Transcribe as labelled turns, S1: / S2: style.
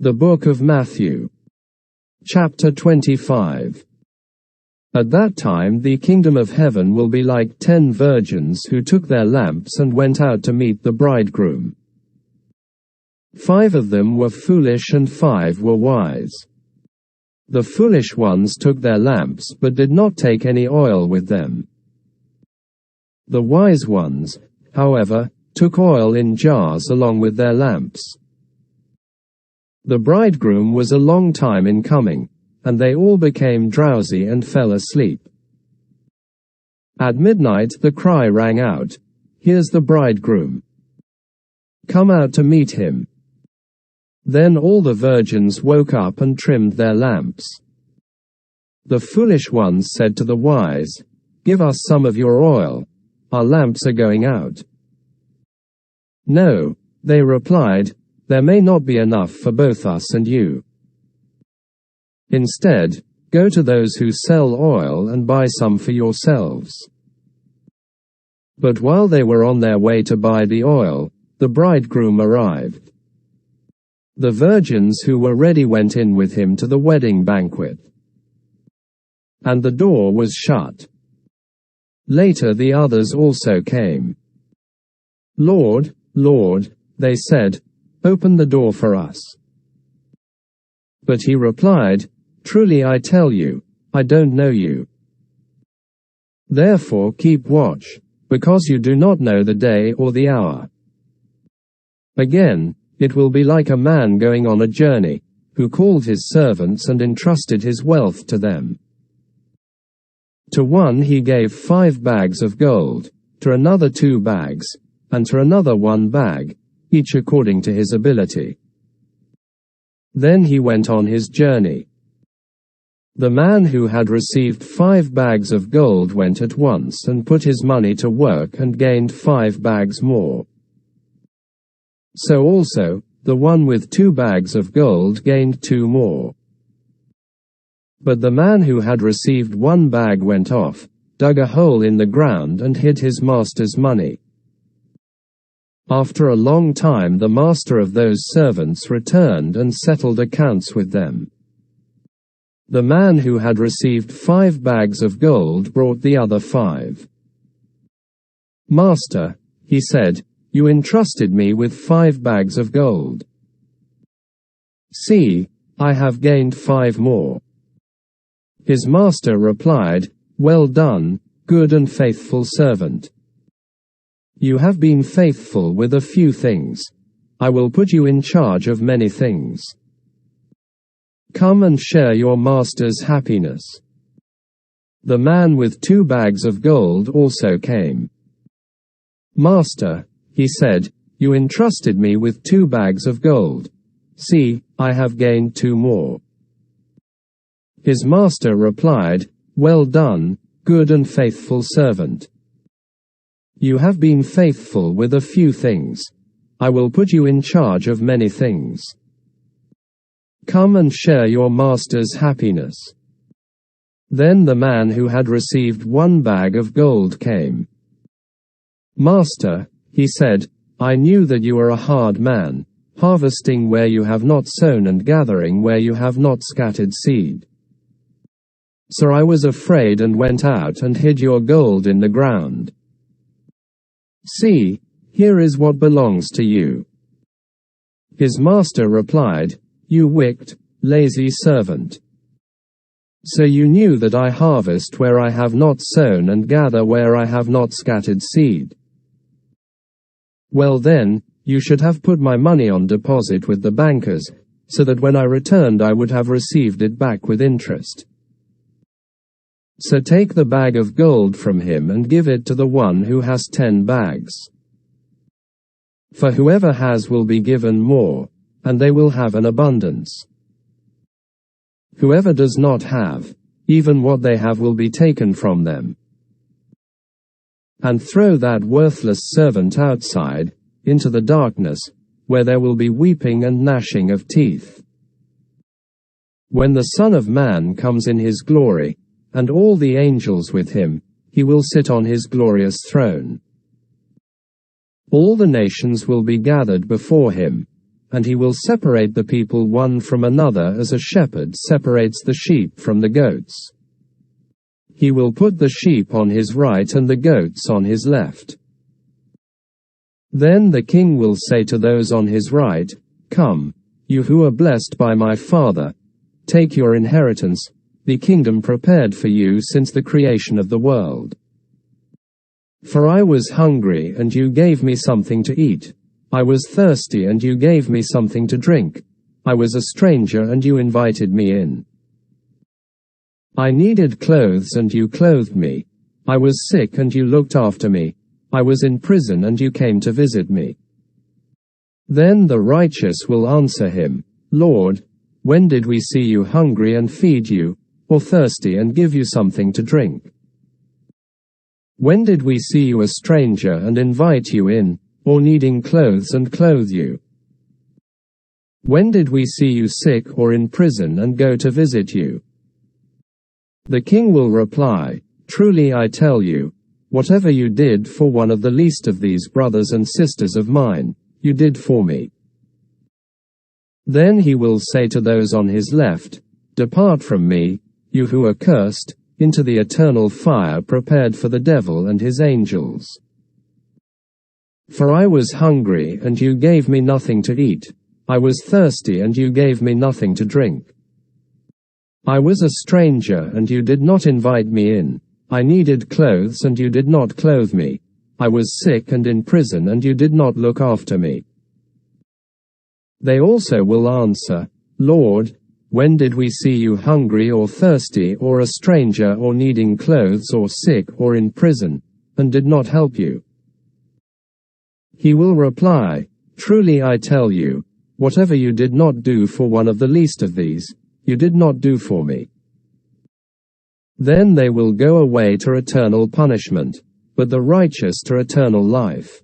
S1: The Book of Matthew. Chapter 25. At that time the kingdom of heaven will be like 10 virgins who took their lamps and went out to meet the bridegroom. 5 of them were foolish and 5 were wise. The foolish ones took their lamps but did not take any oil with them. The wise ones, however, took oil in jars along with their lamps. The bridegroom was a long time in coming, and they all became drowsy and fell asleep. At midnight the cry rang out, "Here's the bridegroom. Come out to meet him." Then all the virgins woke up and trimmed their lamps. The foolish ones said to the wise, "Give us some of your oil. Our lamps are going out." "No," they replied, "there may not be enough for both us and you. Instead, go to those who sell oil and buy some for yourselves." But while they were on their way to buy the oil, the bridegroom arrived. The virgins who were ready went in with him to the wedding banquet. And the door was shut. Later the others also came. "Lord, Lord," they said, "open the door for us." But he replied, "Truly I tell you, I don't know you. Therefore keep watch, because you do not know the day or the hour." Again, it will be like a man going on a journey, who called his servants and entrusted his wealth to them. To one he gave 5 bags of gold, to another 2 bags, and to another 1 bag, each according to his ability. Then he went on his journey. The man who had received 5 bags of gold went at once and put his money to work and gained 5 bags more. So also, the one with 2 bags of gold gained 2 more. But the man who had received 1 bag went off, dug a hole in the ground and hid his master's money. After a long time the master of those servants returned and settled accounts with them. The man who had received 5 bags of gold brought the other 5. "Master," he said, "you entrusted me with 5 bags of gold. See, I have gained 5 more." His master replied, "Well done, good and faithful servant. You have been faithful with a few things. I will put you in charge of many things. Come and share your master's happiness." The man with 2 bags of gold also came. "Master," he said, "you entrusted me with 2 bags of gold. See, I have gained 2 more." His master replied, "Well done, good and faithful servant. You have been faithful with a few things. I will put you in charge of many things. Come and share your master's happiness." Then the man who had received 1 bag of gold came. "Master," he said, "I knew that you are a hard man, harvesting where you have not sown and gathering where you have not scattered seed. So I was afraid and went out and hid your gold in the ground. See, here is what belongs to you." His master replied, "You wicked, lazy servant. So you knew that I harvest where I have not sown and gather where I have not scattered seed. Well then, you should have put my money on deposit with the bankers, so that when I returned I would have received it back with interest. So take the bag of gold from him and give it to the one who has 10 bags. For whoever has will be given more, and they will have an abundance. Whoever does not have, even what they have will be taken from them. And throw that worthless servant outside, into the darkness, where there will be weeping and gnashing of teeth. When the Son of Man comes in his glory, and all the angels with him, he will sit on his glorious throne. All the nations will be gathered before him, and he will separate the people one from another as a shepherd separates the sheep from the goats. He will put the sheep on his right and the goats on his left. Then the king will say to those on his right, "Come, you who are blessed by my Father, take your inheritance, the kingdom prepared for you since the creation of the world. For I was hungry and you gave me something to eat. I was thirsty and you gave me something to drink. I was a stranger and you invited me in. I needed clothes and you clothed me. I was sick and you looked after me. I was in prison and you came to visit me." Then the righteous will answer him, "Lord, when did we see you hungry and feed you, or thirsty and give you something to drink? When did we see you a stranger and invite you in, or needing clothes and clothe you? When did we see you sick or in prison and go to visit you?" The king will reply, "Truly I tell you, whatever you did for one of the least of these brothers and sisters of mine, you did for me." Then he will say to those on his left, "Depart from me, you who are cursed, into the eternal fire prepared for the devil and his angels. For I was hungry and you gave me nothing to eat. I was thirsty and you gave me nothing to drink. I was a stranger and you did not invite me in. I needed clothes and you did not clothe me. I was sick and in prison and you did not look after me." They also will answer, "Lord, when did we see you hungry or thirsty or a stranger or needing clothes or sick or in prison, and did not help you?" He will reply, "Truly I tell you, whatever you did not do for one of the least of these, you did not do for me." Then they will go away to eternal punishment, but the righteous to eternal life.